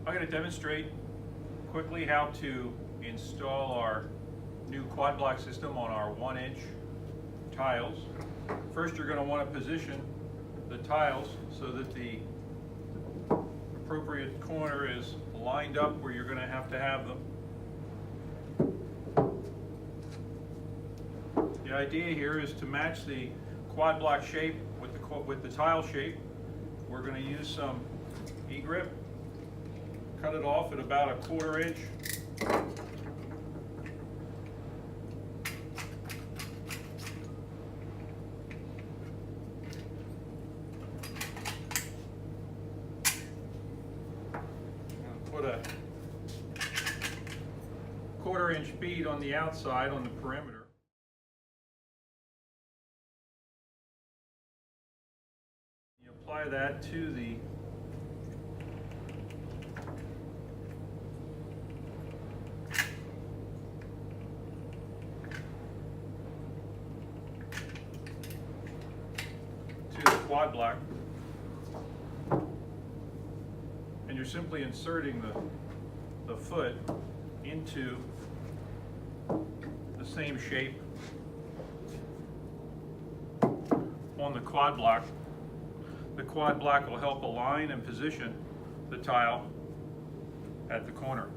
I'm going to demonstrate quickly how to install our new Quad Blok system on our 1-inch tiles. First, you're going to want to position the tiles so that the appropriate corner is lined up where you're going to have them. The idea here is to match the Quad Blok shape with the tile shape. We're going to use some E-grip, cut it off at about a 1/4 inch. Put a 1/4 inch bead on the outside on the perimeter. You apply that to the Quad Blok, and you're simply inserting the foot into the same shape on the Quad Blok. The Quad Blok will help align and position the tile at the corner.